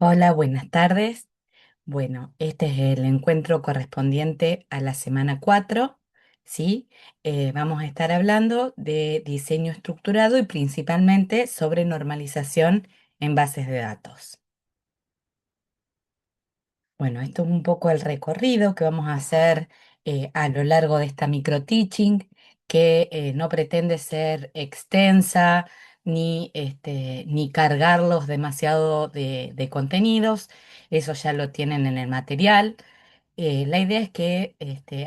Hola, buenas tardes. Bueno, este es el encuentro correspondiente a la semana 4, ¿sí? Vamos a estar hablando de diseño estructurado y principalmente sobre normalización en bases de datos. Bueno, esto es un poco el recorrido que vamos a hacer a lo largo de esta micro teaching, que no pretende ser extensa ni cargarlos demasiado de contenidos. Eso ya lo tienen en el material. La idea es que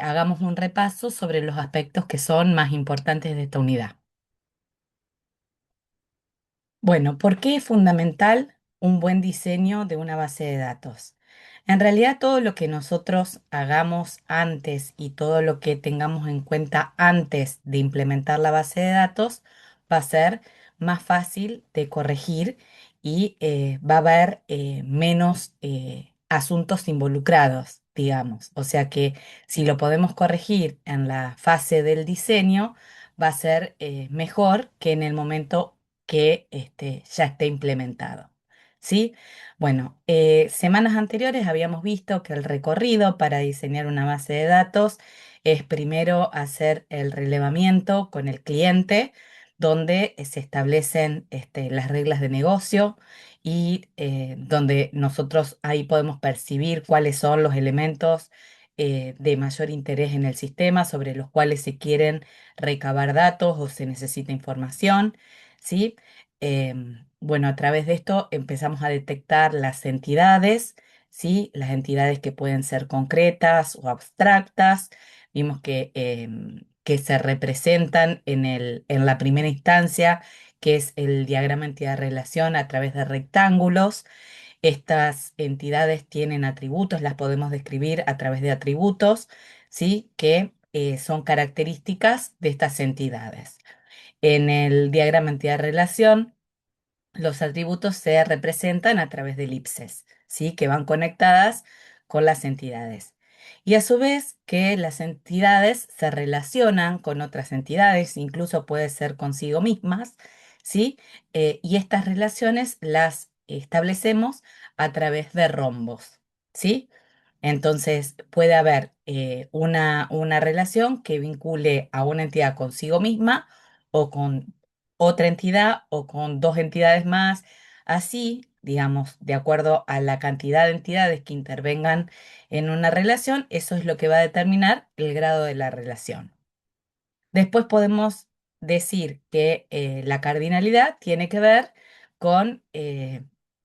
hagamos un repaso sobre los aspectos que son más importantes de esta unidad. Bueno, ¿por qué es fundamental un buen diseño de una base de datos? En realidad, todo lo que nosotros hagamos antes y todo lo que tengamos en cuenta antes de implementar la base de datos va a ser más fácil de corregir y va a haber menos asuntos involucrados, digamos. O sea que si lo podemos corregir en la fase del diseño, va a ser mejor que en el momento que ya esté implementado. ¿Sí? Bueno, semanas anteriores habíamos visto que el recorrido para diseñar una base de datos es primero hacer el relevamiento con el cliente, donde se establecen las reglas de negocio y donde nosotros ahí podemos percibir cuáles son los elementos de mayor interés en el sistema sobre los cuales se quieren recabar datos o se necesita información. ¿Sí? Bueno, a través de esto empezamos a detectar las entidades, ¿sí? Las entidades que pueden ser concretas o abstractas. Vimos que se representan en la primera instancia, que es el diagrama entidad-relación a través de rectángulos. Estas entidades tienen atributos, las podemos describir a través de atributos, ¿sí? Que son características de estas entidades. En el diagrama entidad-relación, los atributos se representan a través de elipses, ¿sí? Que van conectadas con las entidades. Y a su vez que las entidades se relacionan con otras entidades, incluso puede ser consigo mismas, ¿sí? Y estas relaciones las establecemos a través de rombos, ¿sí? Entonces puede haber una relación que vincule a una entidad consigo misma o con otra entidad o con dos entidades más. Así, digamos, de acuerdo a la cantidad de entidades que intervengan en una relación, eso es lo que va a determinar el grado de la relación. Después podemos decir que la cardinalidad tiene que ver con,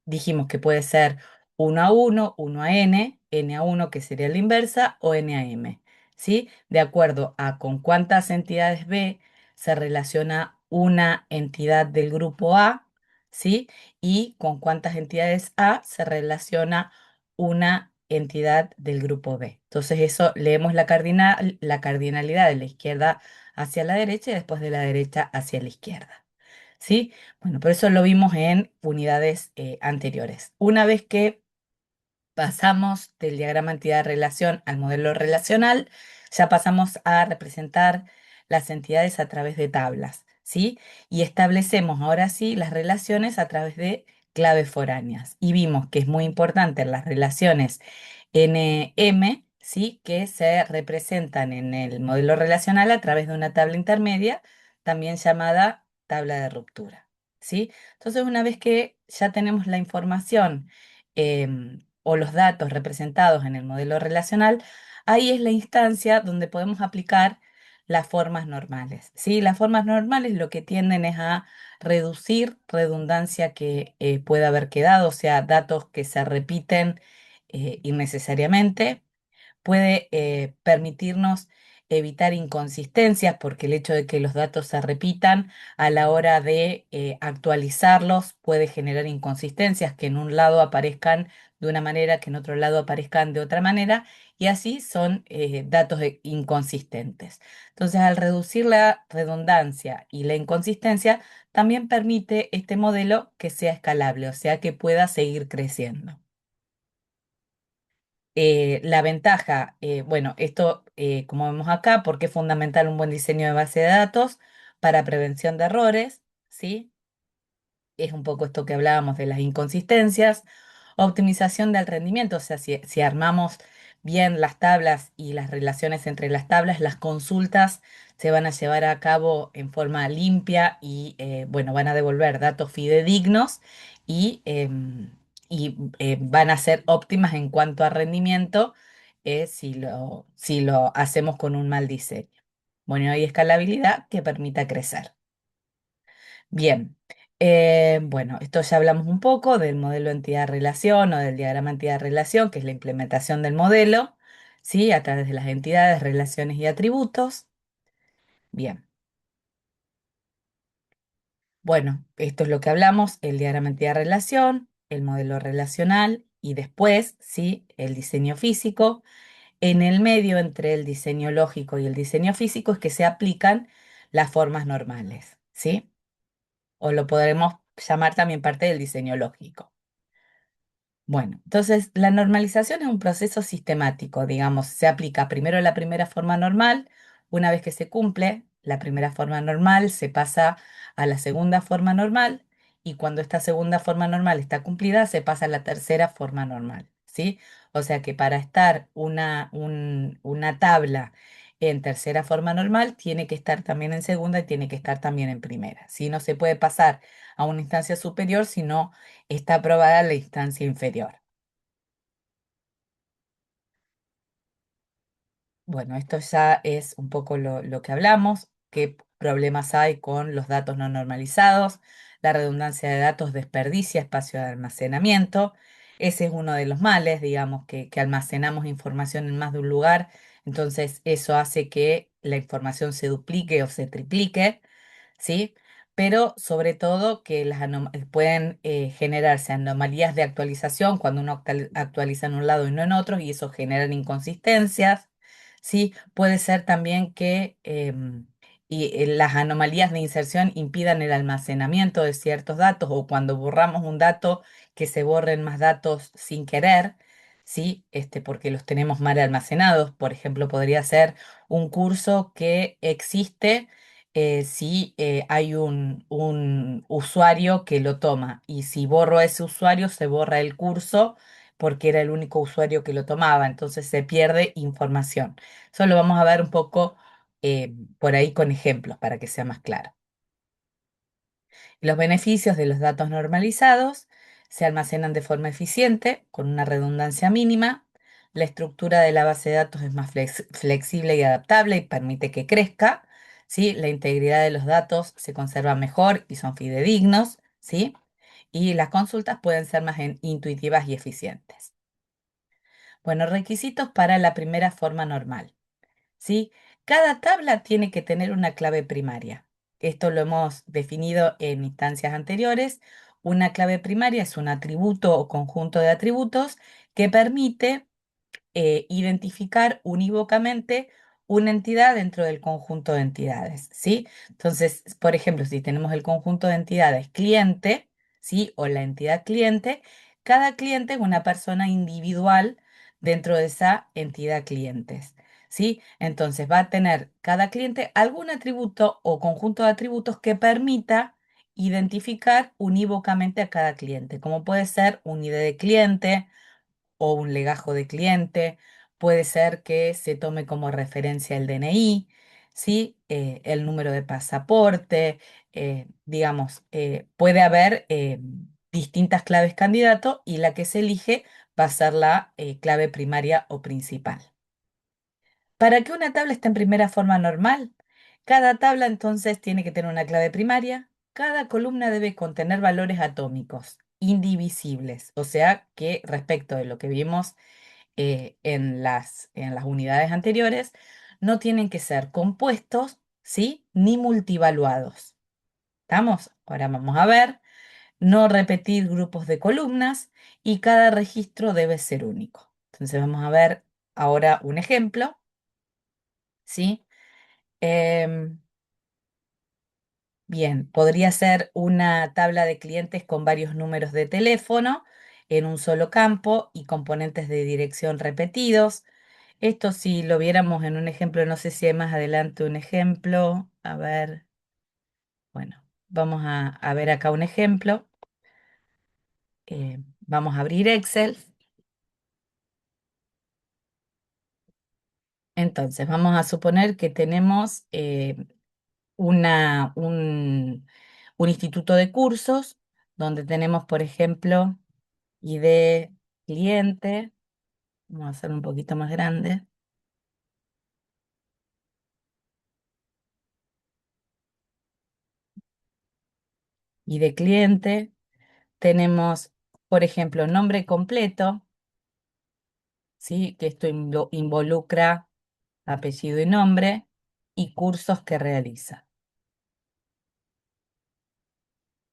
dijimos que puede ser uno a uno, uno a n a uno que sería la inversa, o n a m, ¿sí? De acuerdo a con cuántas entidades B se relaciona una entidad del grupo A, ¿sí? Y con cuántas entidades A se relaciona una entidad del grupo B. Entonces eso leemos la cardinalidad de la izquierda hacia la derecha y después de la derecha hacia la izquierda. ¿Sí? Bueno, pero eso lo vimos en unidades anteriores. Una vez que pasamos del diagrama entidad-relación al modelo relacional, ya pasamos a representar las entidades a través de tablas, ¿sí? Y establecemos ahora sí las relaciones a través de claves foráneas. Y vimos que es muy importante en las relaciones NM, ¿sí? Que se representan en el modelo relacional a través de una tabla intermedia, también llamada tabla de ruptura, ¿sí? Entonces, una vez que ya tenemos la información, o los datos representados en el modelo relacional, ahí es la instancia donde podemos aplicar las formas normales, ¿sí? Las formas normales lo que tienden es a reducir redundancia que pueda haber quedado, o sea, datos que se repiten innecesariamente. Puede permitirnos evitar inconsistencias porque el hecho de que los datos se repitan a la hora de actualizarlos puede generar inconsistencias, que en un lado aparezcan de una manera, que en otro lado aparezcan de otra manera, y así son datos inconsistentes. Entonces, al reducir la redundancia y la inconsistencia, también permite este modelo que sea escalable, o sea, que pueda seguir creciendo. La ventaja, bueno, esto como vemos acá, porque es fundamental un buen diseño de base de datos para prevención de errores, ¿sí? Es un poco esto que hablábamos de las inconsistencias. Optimización del rendimiento, o sea, si armamos bien las tablas y las relaciones entre las tablas, las consultas se van a llevar a cabo en forma limpia y, bueno, van a devolver datos fidedignos y, van a ser óptimas en cuanto a rendimiento, si lo hacemos con un mal diseño. Bueno, hay escalabilidad que permita crecer. Bien, bueno, esto ya hablamos un poco del modelo entidad-relación o del diagrama entidad-relación, que es la implementación del modelo, ¿sí? A través de las entidades, relaciones y atributos. Bien, bueno, esto es lo que hablamos, el diagrama entidad-relación, el modelo relacional y después, ¿sí? El diseño físico. En el medio entre el diseño lógico y el diseño físico es que se aplican las formas normales, ¿sí? O lo podremos llamar también parte del diseño lógico. Bueno, entonces la normalización es un proceso sistemático, digamos, se aplica primero la primera forma normal, una vez que se cumple la primera forma normal, se pasa a la segunda forma normal y cuando esta segunda forma normal está cumplida, se pasa a la tercera forma normal, ¿sí? O sea que para estar una tabla en tercera forma normal, tiene que estar también en segunda y tiene que estar también en primera, ¿sí? No se puede pasar a una instancia superior si no está aprobada la instancia inferior. Bueno, esto ya es un poco lo que hablamos, qué problemas hay con los datos no normalizados, la redundancia de datos desperdicia espacio de almacenamiento, ese es uno de los males, digamos, que almacenamos información en más de un lugar, entonces eso hace que la información se duplique o se triplique. ¿Sí? Pero sobre todo que pueden generarse anomalías de actualización cuando uno actualiza en un lado y no en otro, y eso generan inconsistencias, ¿sí? Puede ser también que las anomalías de inserción impidan el almacenamiento de ciertos datos o cuando borramos un dato que se borren más datos sin querer. ¿Sí? Porque los tenemos mal almacenados. Por ejemplo, podría ser un curso que existe si hay un usuario que lo toma y si borro a ese usuario se borra el curso porque era el único usuario que lo tomaba, entonces se pierde información. Eso lo vamos a ver un poco por ahí con ejemplos para que sea más claro. Los beneficios de los datos normalizados se almacenan de forma eficiente, con una redundancia mínima. La estructura de la base de datos es más flexible y adaptable y permite que crezca. ¿Sí? La integridad de los datos se conserva mejor y son fidedignos. ¿Sí? Y las consultas pueden ser más intuitivas y eficientes. Bueno, requisitos para la primera forma normal. ¿Sí? Cada tabla tiene que tener una clave primaria. Esto lo hemos definido en instancias anteriores. Una clave primaria es un atributo o conjunto de atributos que permite identificar unívocamente una entidad dentro del conjunto de entidades, ¿sí? Entonces, por ejemplo, si tenemos el conjunto de entidades cliente, ¿sí? O la entidad cliente, cada cliente es una persona individual dentro de esa entidad clientes, ¿sí? Entonces va a tener cada cliente algún atributo o conjunto de atributos que permita identificar unívocamente a cada cliente, como puede ser un ID de cliente, o un legajo de cliente, puede ser que se tome como referencia el DNI, ¿sí? El número de pasaporte, digamos, puede haber distintas claves candidato y la que se elige va a ser la clave primaria o principal. Para que una tabla esté en primera forma normal, cada tabla entonces tiene que tener una clave primaria, cada columna debe contener valores atómicos, indivisibles, o sea que respecto de lo que vimos en las unidades anteriores, no tienen que ser compuestos, ¿sí? Ni multivaluados. ¿Estamos? Ahora vamos a ver. No repetir grupos de columnas y cada registro debe ser único. Entonces vamos a ver ahora un ejemplo, ¿sí? Em, Bien, podría ser una tabla de clientes con varios números de teléfono en un solo campo y componentes de dirección repetidos. Esto si lo viéramos en un ejemplo, no sé si hay más adelante un ejemplo. A ver, bueno, vamos a ver acá un ejemplo. vamos a abrir Excel. Entonces, vamos a suponer que tenemos una, un instituto de cursos donde tenemos, por ejemplo, ID cliente. Vamos a hacer un poquito más grande. ID cliente. Tenemos, por ejemplo, nombre completo, ¿sí? Que esto involucra apellido y nombre y cursos que realiza.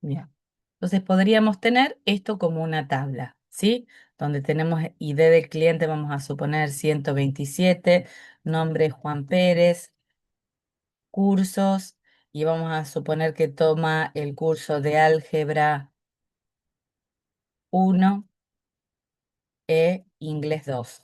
Bien. Entonces podríamos tener esto como una tabla, ¿sí? Donde tenemos ID del cliente, vamos a suponer 127, nombre Juan Pérez, cursos, y vamos a suponer que toma el curso de álgebra 1 e inglés 2.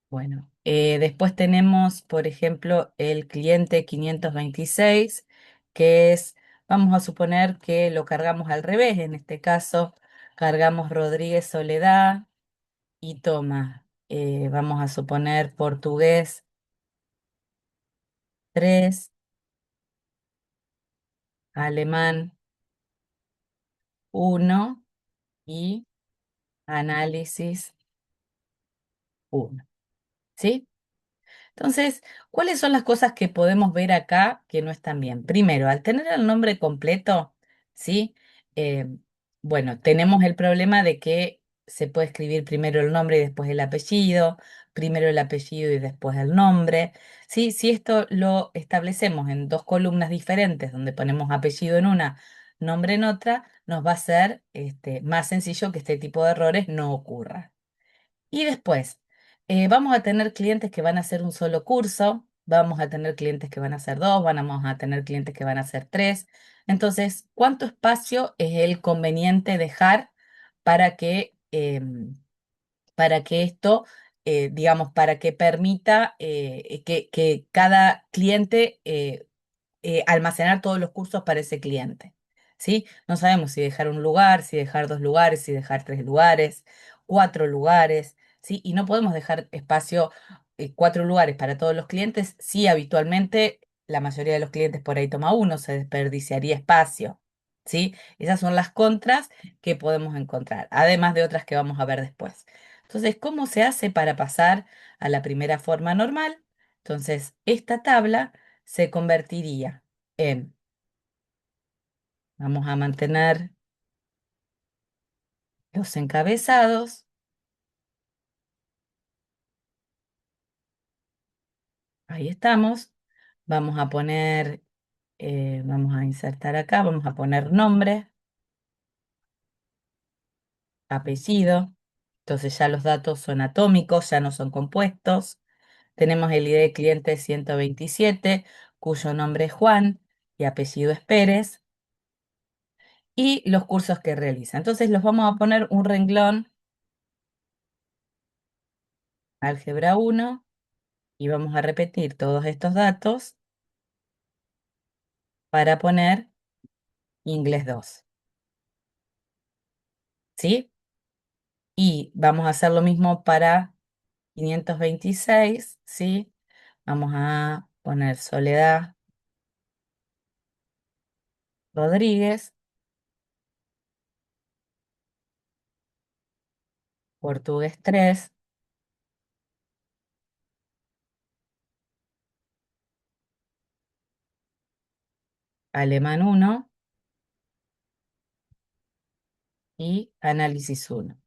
Bueno, después tenemos, por ejemplo, el cliente 526, que es, vamos a suponer que lo cargamos al revés, en este caso, cargamos Rodríguez Soledad y toma, vamos a suponer portugués 3, alemán 1 y análisis 1. ¿Sí? Entonces, ¿cuáles son las cosas que podemos ver acá que no están bien? Primero, al tener el nombre completo, ¿sí? Eh, bueno, tenemos el problema de que se puede escribir primero el nombre y después el apellido, primero el apellido y después el nombre, ¿sí? Si esto lo establecemos en dos columnas diferentes, donde ponemos apellido en una, nombre en otra, nos va a ser más sencillo que este tipo de errores no ocurra. Y después, vamos a tener clientes que van a hacer un solo curso, vamos a tener clientes que van a hacer dos, vamos a tener clientes que van a hacer tres. Entonces, ¿cuánto espacio es el conveniente dejar para para que esto, digamos, para que permita que cada cliente almacenar todos los cursos para ese cliente? ¿Sí? No sabemos si dejar un lugar, si dejar dos lugares, si dejar tres lugares, cuatro lugares, ¿sí? Y no podemos dejar espacio, cuatro lugares para todos los clientes si habitualmente la mayoría de los clientes por ahí toma uno, se desperdiciaría espacio, ¿sí? Esas son las contras que podemos encontrar, además de otras que vamos a ver después. Entonces, ¿cómo se hace para pasar a la primera forma normal? Entonces, esta tabla se convertiría en, vamos a mantener los encabezados, ahí estamos, vamos a poner, vamos a insertar acá, vamos a poner nombre, apellido, entonces ya los datos son atómicos, ya no son compuestos. Tenemos el ID de cliente 127, cuyo nombre es Juan y apellido es Pérez, y los cursos que realiza. Entonces los vamos a poner un renglón, álgebra 1, y vamos a repetir todos estos datos para poner inglés 2, ¿sí? Y vamos a hacer lo mismo para 526, ¿sí? Vamos a poner Soledad Rodríguez, portugués 3, alemán 1 y análisis 1.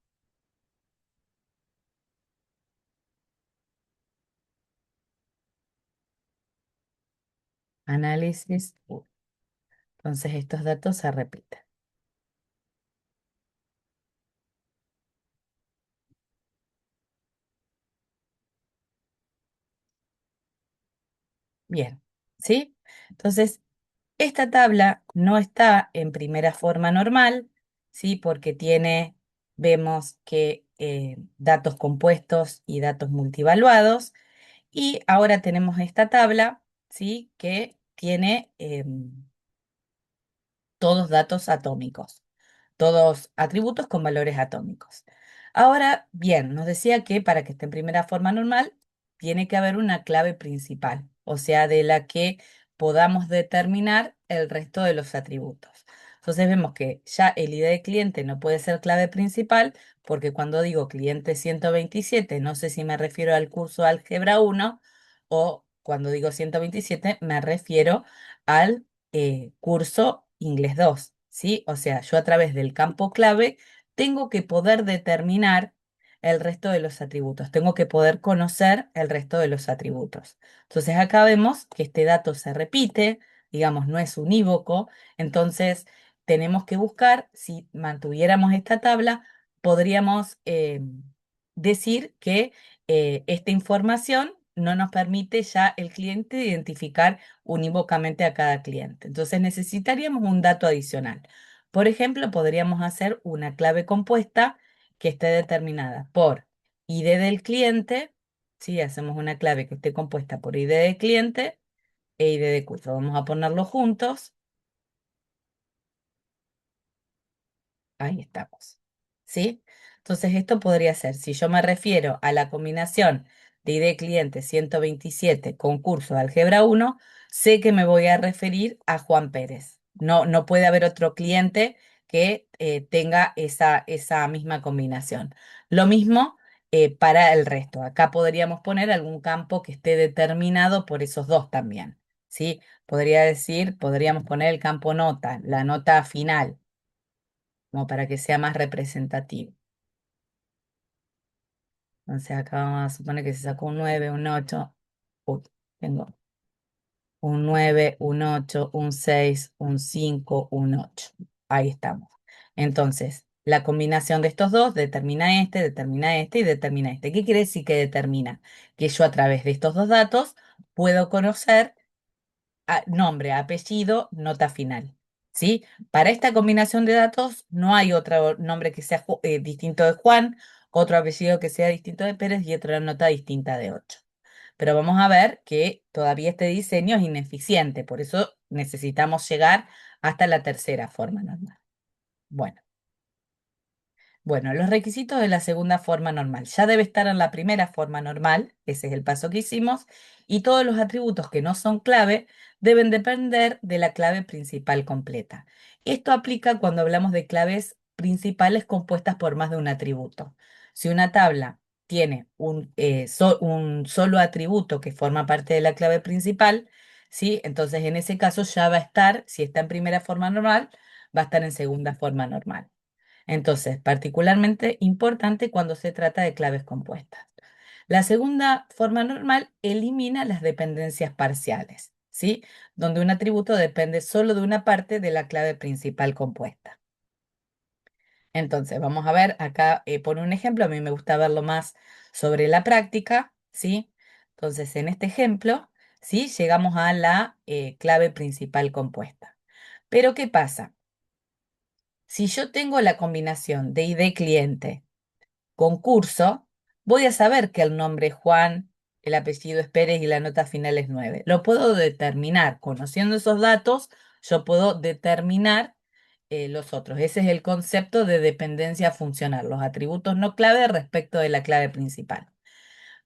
Análisis 1. Entonces estos datos se repiten. Bien, ¿sí? Entonces, esta tabla no está en primera forma normal, ¿sí? Porque tiene, vemos que datos compuestos y datos multivaluados. Y ahora tenemos esta tabla, ¿sí? Que tiene todos datos atómicos, todos atributos con valores atómicos. Ahora, bien, nos decía que para que esté en primera forma normal, tiene que haber una clave principal, o sea, de la que podamos determinar el resto de los atributos. Entonces vemos que ya el ID de cliente no puede ser clave principal, porque cuando digo cliente 127, no sé si me refiero al curso Álgebra 1 o cuando digo 127, me refiero al curso Inglés 2, ¿sí? O sea, yo a través del campo clave tengo que poder determinar el resto de los atributos, tengo que poder conocer el resto de los atributos. Entonces acá vemos que este dato se repite, digamos, no es unívoco, entonces tenemos que buscar, si mantuviéramos esta tabla, podríamos decir que esta información no nos permite ya el cliente identificar unívocamente a cada cliente. Entonces necesitaríamos un dato adicional. Por ejemplo, podríamos hacer una clave compuesta que esté determinada por ID del cliente. Si hacemos una clave que esté compuesta por ID del cliente e ID de curso. Vamos a ponerlo juntos. Ahí estamos. ¿Sí? Entonces esto podría ser, si yo me refiero a la combinación de ID cliente 127 con curso de álgebra 1, sé que me voy a referir a Juan Pérez. No, no puede haber otro cliente que tenga esa misma combinación. Lo mismo para el resto. Acá podríamos poner algún campo que esté determinado por esos dos también. ¿Sí? Podría decir, podríamos poner el campo nota, la nota final como para que sea más representativo. Entonces acá vamos a suponer que se sacó un 9 un 8 uy, tengo un 9 un 8 un 6 un 5 un 8. Ahí estamos. Entonces, la combinación de estos dos determina este y determina este. ¿Qué quiere decir que determina? Que yo a través de estos dos datos puedo conocer nombre, apellido, nota final. ¿Sí? Para esta combinación de datos no hay otro nombre que sea distinto de Juan, otro apellido que sea distinto de Pérez y otra nota distinta de 8. Pero vamos a ver que todavía este diseño es ineficiente, por eso necesitamos llegar hasta la tercera forma normal. Bueno. Bueno, los requisitos de la segunda forma normal. Ya debe estar en la primera forma normal, ese es el paso que hicimos, y todos los atributos que no son clave deben depender de la clave principal completa. Esto aplica cuando hablamos de claves principales compuestas por más de un atributo. Si una tabla tiene un solo atributo que forma parte de la clave principal, ¿sí? Entonces en ese caso ya va a estar, si está en primera forma normal, va a estar en segunda forma normal. Entonces, particularmente importante cuando se trata de claves compuestas. La segunda forma normal elimina las dependencias parciales, ¿sí? Donde un atributo depende solo de una parte de la clave principal compuesta. Entonces, vamos a ver acá, por un ejemplo, a mí me gusta verlo más sobre la práctica, ¿sí? Entonces, en este ejemplo, ¿sí? Llegamos a la clave principal compuesta. Pero, ¿qué pasa? Si yo tengo la combinación de ID cliente concurso, voy a saber que el nombre es Juan, el apellido es Pérez y la nota final es 9. Lo puedo determinar. Conociendo esos datos, yo puedo determinar los otros. Ese es el concepto de dependencia funcional, los atributos no clave respecto de la clave principal.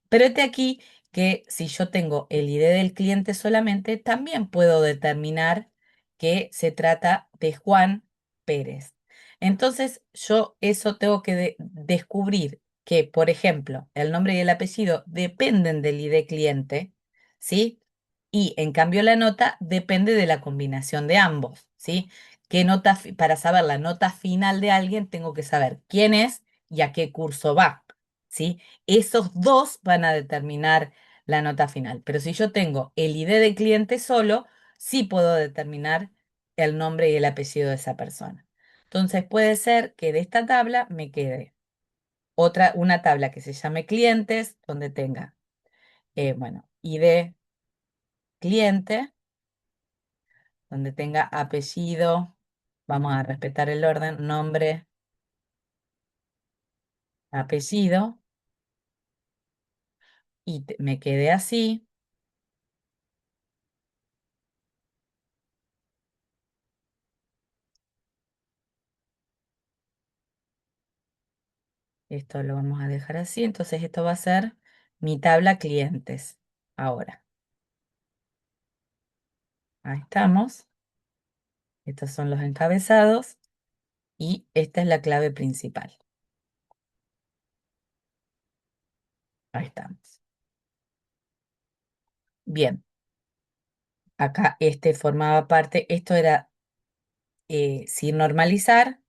Pero este aquí que si yo tengo el ID del cliente solamente, también puedo determinar que se trata de Juan Pérez. Entonces, yo eso tengo que descubrir que, por ejemplo, el nombre y el apellido dependen del ID cliente, ¿sí? Y en cambio la nota depende de la combinación de ambos, ¿sí? ¿Qué nota, para saber la nota final de alguien, tengo que saber quién es y a qué curso va, ¿sí? Esos dos van a determinar la nota final. Pero si yo tengo el ID de cliente solo, sí puedo determinar el nombre y el apellido de esa persona. Entonces puede ser que de esta tabla me quede una tabla que se llame clientes, donde tenga, bueno, ID cliente, donde tenga apellido, vamos a respetar el orden, nombre, apellido, y me quede así. Esto lo vamos a dejar así. Entonces esto va a ser mi tabla clientes. Ahora, ahí estamos. Estos son los encabezados y esta es la clave principal. Ahí estamos. Bien, acá este formaba parte, esto era sin normalizar,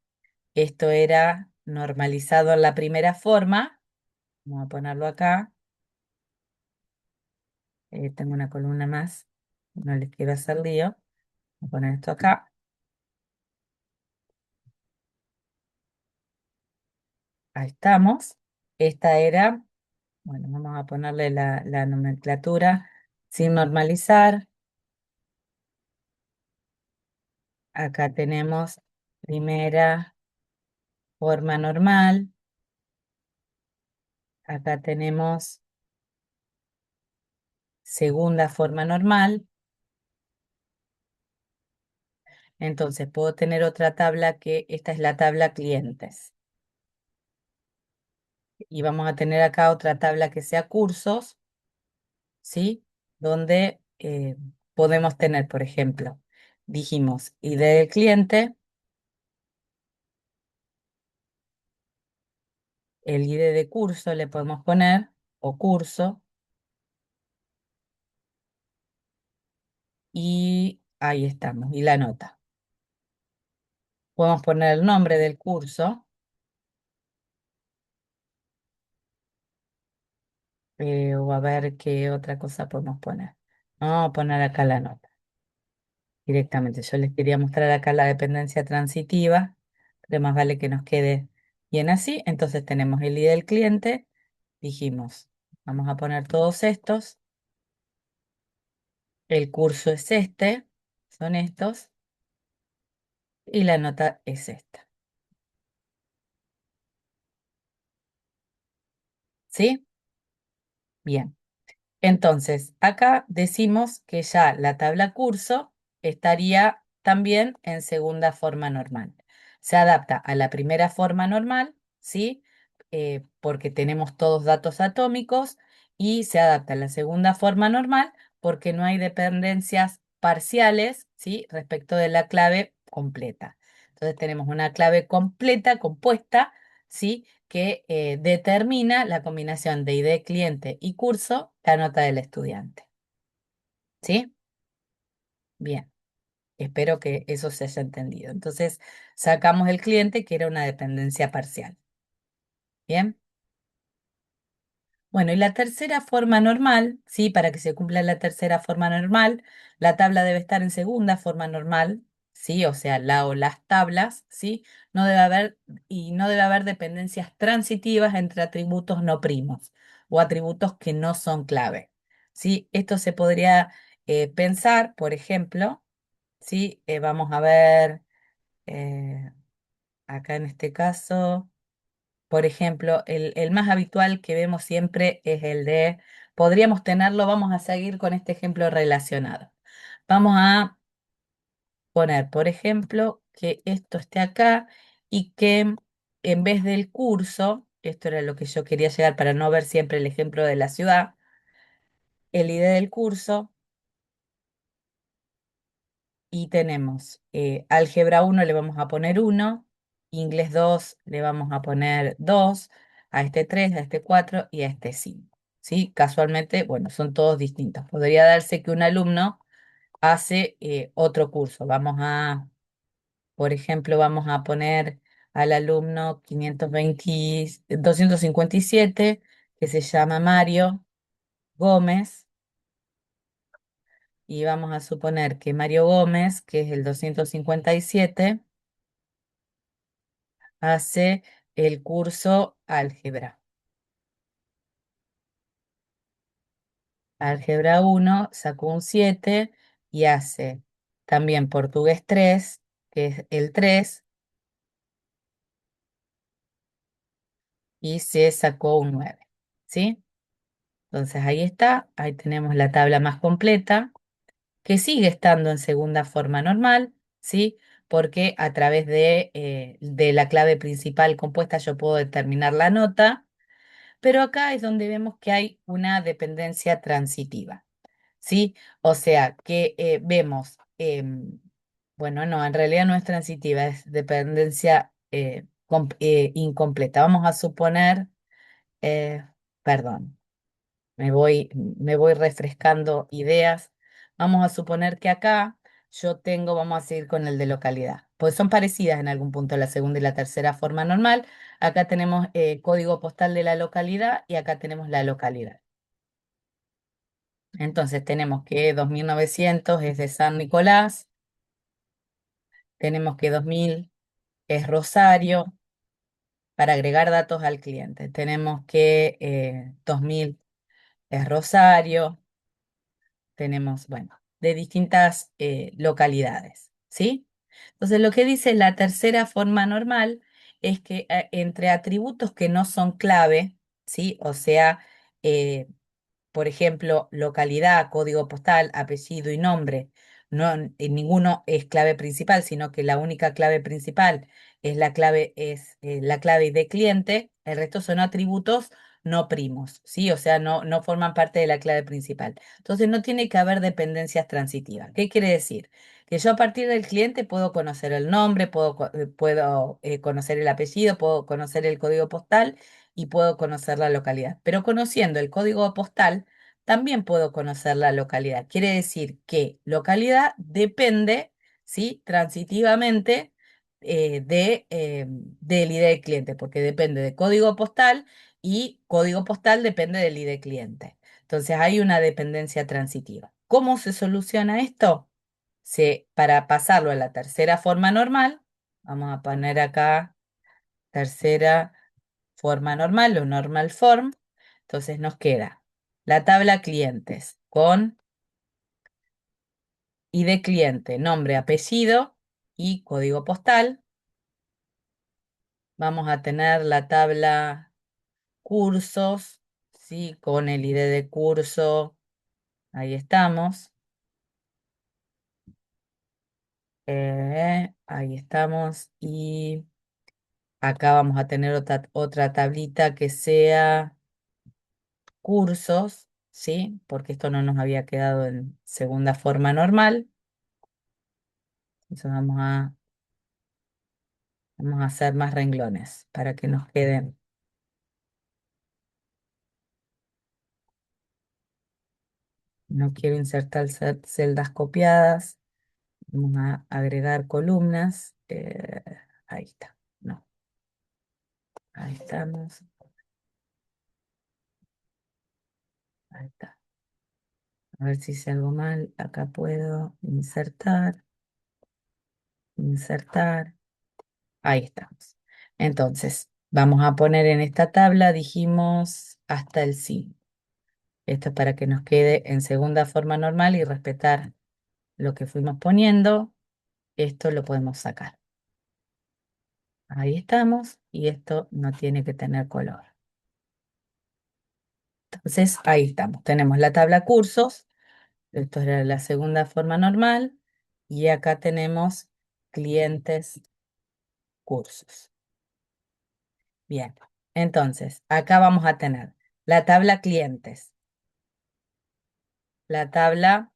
esto era normalizado en la primera forma. Vamos a ponerlo acá. Tengo una columna más, no les quiero hacer lío. Voy a poner esto acá. Ahí estamos. Esta era, bueno, vamos a ponerle la nomenclatura sin normalizar. Acá tenemos primera forma normal. Acá tenemos segunda forma normal. Entonces puedo tener otra tabla que esta es la tabla clientes. Y vamos a tener acá otra tabla que sea cursos, ¿sí? Donde podemos tener, por ejemplo, dijimos ID del cliente, el ID de curso le podemos poner, o curso, y ahí estamos, y la nota. Podemos poner el nombre del curso, o a ver qué otra cosa podemos poner. Vamos a poner acá la nota directamente. Yo les quería mostrar acá la dependencia transitiva, pero más vale que nos quede bien así. Entonces tenemos el ID del cliente, dijimos, vamos a poner todos estos, el curso es este, son estos, y la nota es esta. ¿Sí? Bien. Entonces, acá decimos que ya la tabla curso estaría también en segunda forma normal. Se adapta a la primera forma normal, ¿sí? Porque tenemos todos datos atómicos y se adapta a la segunda forma normal porque no hay dependencias parciales, ¿sí? Respecto de la clave completa. Entonces tenemos una clave completa, compuesta, ¿sí? Que determina la combinación de ID cliente y curso, la nota del estudiante. ¿Sí? Bien, espero que eso se haya entendido. Entonces, sacamos el cliente que era una dependencia parcial. Bien. Bueno, y la tercera forma normal, ¿sí? Para que se cumpla la tercera forma normal, la tabla debe estar en segunda forma normal, ¿sí? O sea, la o las tablas, ¿sí? No debe haber, y no debe haber dependencias transitivas entre atributos no primos o atributos que no son clave, ¿sí? Esto se podría pensar, por ejemplo, ¿sí? Vamos a ver eh, acá en este caso. Por ejemplo, el más habitual que vemos siempre es el de, podríamos tenerlo, vamos a seguir con este ejemplo relacionado. Vamos a poner, por ejemplo, que esto esté acá y que en vez del curso, esto era lo que yo quería llegar para no ver siempre el ejemplo de la ciudad, el ID del curso y tenemos álgebra 1 le vamos a poner 1, inglés 2 le vamos a poner 2, a este 3, a este 4 y a este 5. ¿Sí? Casualmente, bueno, son todos distintos. Podría darse que un alumno hace otro curso. Vamos a, por ejemplo, vamos a poner al alumno 520, 257, que se llama Mario Gómez, y vamos a suponer que Mario Gómez, que es el 257, hace el curso álgebra. Álgebra 1 sacó un 7 y hace también portugués 3 que es el 3 y se sacó un 9. ¿Sí? Entonces ahí está, ahí tenemos la tabla más completa, que sigue estando en segunda forma normal, ¿sí? porque a través de la clave principal compuesta yo puedo determinar la nota, pero acá es donde vemos que hay una dependencia transitiva, ¿sí? O sea, que vemos, bueno, no, en realidad no es transitiva, es dependencia incompleta. Vamos a suponer, eh, perdón. Me voy refrescando ideas. Vamos a suponer que acá yo tengo, vamos a seguir con el de localidad, pues son parecidas en algún punto la segunda y la tercera forma normal. Acá tenemos código postal de la localidad y acá tenemos la localidad. Entonces tenemos que 2900 es de San Nicolás, tenemos que 2000 es Rosario, para agregar datos al cliente. Tenemos que 2000 es Rosario. Tenemos, bueno, de distintas localidades, ¿sí? Entonces, lo que dice la tercera forma normal es que entre atributos que no son clave, ¿sí? O sea, eh, por ejemplo, localidad, código postal, apellido y nombre, no, ninguno es clave principal, sino que la única clave principal es la clave de cliente, el resto son atributos no primos, ¿sí? O sea, no forman parte de la clave principal. Entonces no tiene que haber dependencias transitivas. ¿Qué quiere decir? Que yo a partir del cliente puedo conocer el nombre, puedo conocer el apellido, puedo conocer el código postal y puedo conocer la localidad. Pero conociendo el código postal, también puedo conocer la localidad. Quiere decir que localidad depende, ¿sí? Transitivamente del ID del cliente, porque depende de código postal y código postal depende del ID cliente. Entonces hay una dependencia transitiva. ¿Cómo se soluciona esto? Para pasarlo a la tercera forma normal, vamos a poner acá tercera forma normal o normal form. Entonces nos queda la tabla clientes con ID cliente, nombre, apellido y código postal. Vamos a tener la tabla cursos, ¿sí? Con el ID de curso. Ahí estamos. Ahí estamos. Y acá vamos a tener otra tablita que sea cursos, ¿sí? Porque esto no nos había quedado en segunda forma normal. Entonces vamos a hacer más renglones para que nos queden. No quiero insertar celdas copiadas. Vamos a agregar columnas. Ahí está. No, ahí estamos. Ahí está. A ver si hice algo mal. Acá puedo insertar, insertar. Ahí estamos. Entonces, vamos a poner en esta tabla, dijimos, hasta el 5. Esto es para que nos quede en segunda forma normal y respetar lo que fuimos poniendo. Esto lo podemos sacar. Ahí estamos y esto no tiene que tener color. Entonces, ahí estamos. Tenemos la tabla cursos. Esto era la segunda forma normal. Y acá tenemos clientes cursos. Bien. Entonces, acá vamos a tener la tabla clientes, la tabla,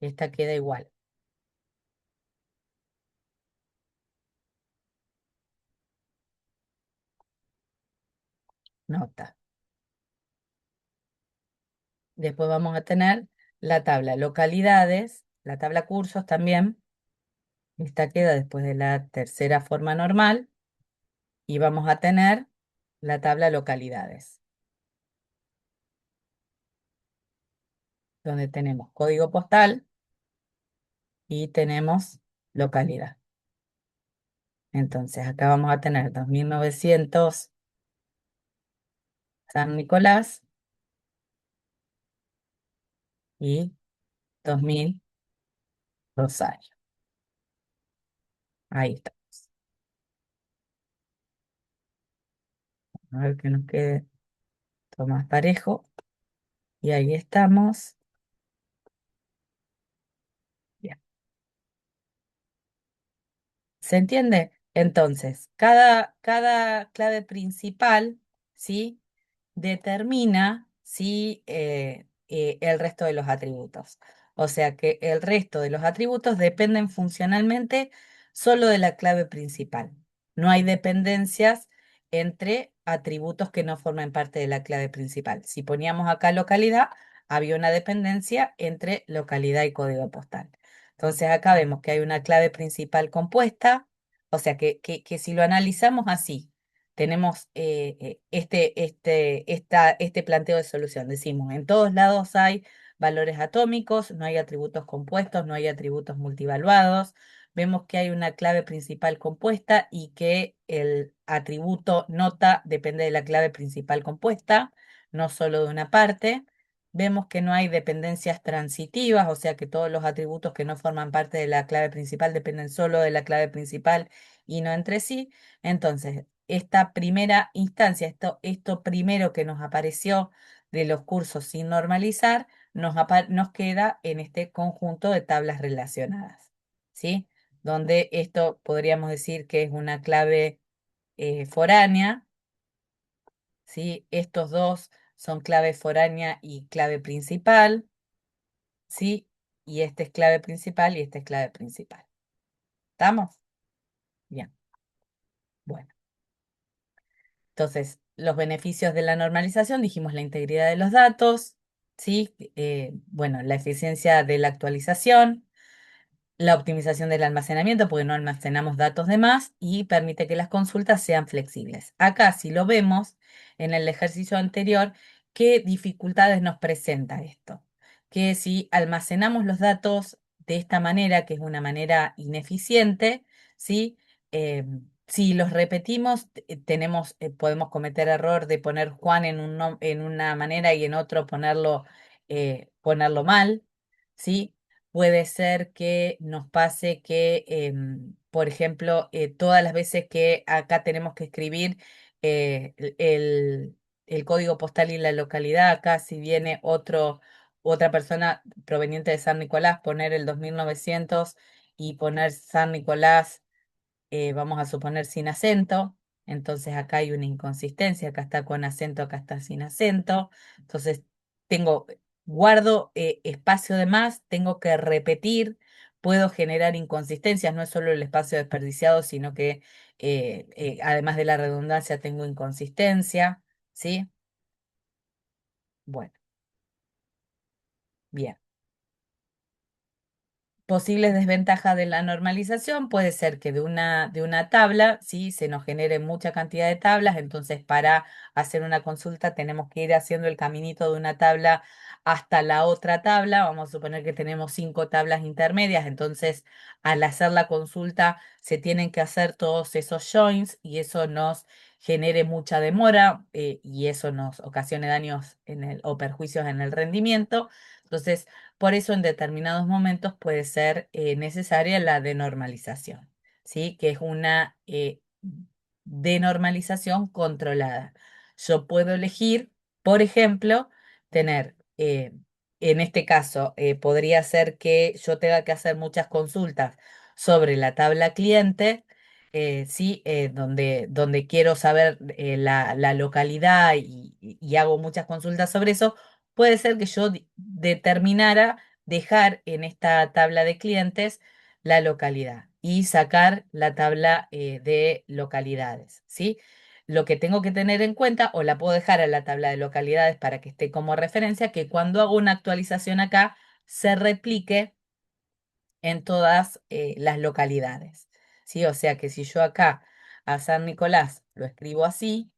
esta queda igual, nota. Después vamos a tener la tabla localidades, la tabla cursos también. Esta queda después de la tercera forma normal. Y vamos a tener la tabla localidades, donde tenemos código postal y tenemos localidad. Entonces acá vamos a tener 2900 San Nicolás y 2000 Rosario. Ahí está. A ver que nos quede todo más parejo. Y ahí estamos. ¿Se entiende? Entonces, cada clave principal, ¿sí? Determina, ¿sí? El resto de los atributos. O sea que el resto de los atributos dependen funcionalmente solo de la clave principal. No hay dependencias entre atributos que no forman parte de la clave principal. Si poníamos acá localidad, había una dependencia entre localidad y código postal. Entonces acá vemos que hay una clave principal compuesta, o sea que si lo analizamos así, tenemos este planteo de solución. Decimos, en todos lados hay valores atómicos, no hay atributos compuestos, no hay atributos multivaluados. Vemos que hay una clave principal compuesta y que el atributo nota depende de la clave principal compuesta, no solo de una parte. Vemos que no hay dependencias transitivas, o sea que todos los atributos que no forman parte de la clave principal dependen solo de la clave principal y no entre sí. Entonces, esta primera instancia, esto primero que nos apareció de los cursos sin normalizar, nos queda en este conjunto de tablas relacionadas, ¿sí? Donde esto podríamos decir que es una clave foránea, ¿sí? Estos dos son clave foránea y clave principal, ¿sí? Y este es clave principal y este es clave principal. ¿Estamos? Bien, bueno. Entonces, los beneficios de la normalización, dijimos la integridad de los datos, ¿sí? Bueno, la eficiencia de la actualización, la optimización del almacenamiento, porque no almacenamos datos de más, y permite que las consultas sean flexibles. Acá, si lo vemos en el ejercicio anterior, ¿qué dificultades nos presenta esto? Que si almacenamos los datos de esta manera, que es una manera ineficiente, ¿sí? Si los repetimos, podemos cometer error de poner Juan en una manera y en otro ponerlo mal, ¿sí? Puede ser que nos pase que, por ejemplo, todas las veces que acá tenemos que escribir el código postal y la localidad, acá si viene otra persona proveniente de San Nicolás, poner el 2900 y poner San Nicolás vamos a suponer sin acento, entonces acá hay una inconsistencia, acá está con acento, acá está sin acento, entonces tengo, guardo espacio de más, tengo que repetir, puedo generar inconsistencias, no es solo el espacio desperdiciado, sino que además de la redundancia tengo inconsistencia, ¿sí? Bueno, bien. Posibles desventajas de la normalización puede ser que de una tabla, ¿sí? Se nos genere mucha cantidad de tablas, entonces para hacer una consulta tenemos que ir haciendo el caminito de una tabla hasta la otra tabla. Vamos a suponer que tenemos 5 tablas intermedias, entonces al hacer la consulta se tienen que hacer todos esos joins y eso nos genere mucha demora y eso nos ocasione daños o perjuicios en el rendimiento. Entonces, por eso en determinados momentos puede ser necesaria la denormalización, ¿sí? Que es una denormalización controlada. Yo puedo elegir, por ejemplo, tener, en este caso, podría ser que yo tenga que hacer muchas consultas sobre la tabla cliente, ¿sí? Donde quiero saber la localidad y hago muchas consultas sobre eso. Puede ser que yo determinara dejar en esta tabla de clientes la localidad y sacar la tabla de localidades, ¿sí? Lo que tengo que tener en cuenta, o la puedo dejar en la tabla de localidades para que esté como referencia, que cuando hago una actualización acá, se replique en todas las localidades, ¿sí? O sea que si yo acá a San Nicolás lo escribo así,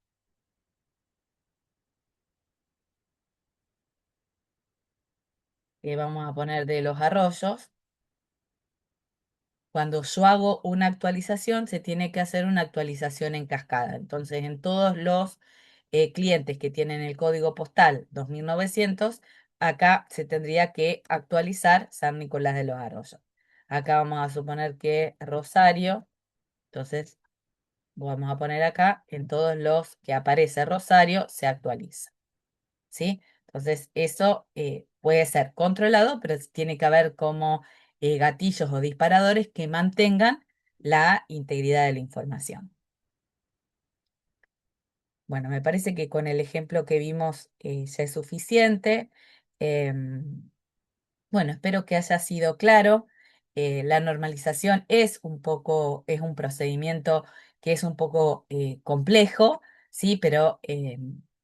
que vamos a poner de Los Arroyos. Cuando yo hago una actualización, se tiene que hacer una actualización en cascada. Entonces, en todos los clientes que tienen el código postal 2900, acá se tendría que actualizar San Nicolás de los Arroyos. Acá vamos a suponer que Rosario, entonces vamos a poner acá, en todos los que aparece Rosario, se actualiza. ¿Sí? Entonces, eso puede ser controlado, pero tiene que haber como gatillos o disparadores que mantengan la integridad de la información. Bueno, me parece que con el ejemplo que vimos ya es suficiente. Em, bueno, espero que haya sido claro. La normalización es un procedimiento que es un poco complejo, sí, pero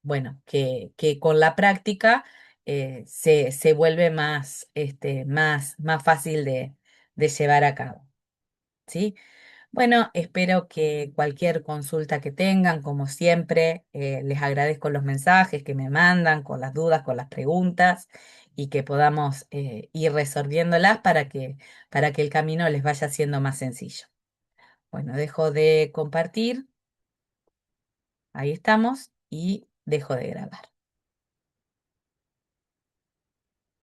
bueno, que con la práctica se vuelve más, más fácil de llevar a cabo, ¿sí? Bueno, espero que cualquier consulta que tengan, como siempre, les agradezco los mensajes que me mandan con las dudas, con las preguntas y que podamos ir resolviéndolas para que el camino les vaya siendo más sencillo. Bueno, dejo de compartir, ahí estamos y dejo de grabar.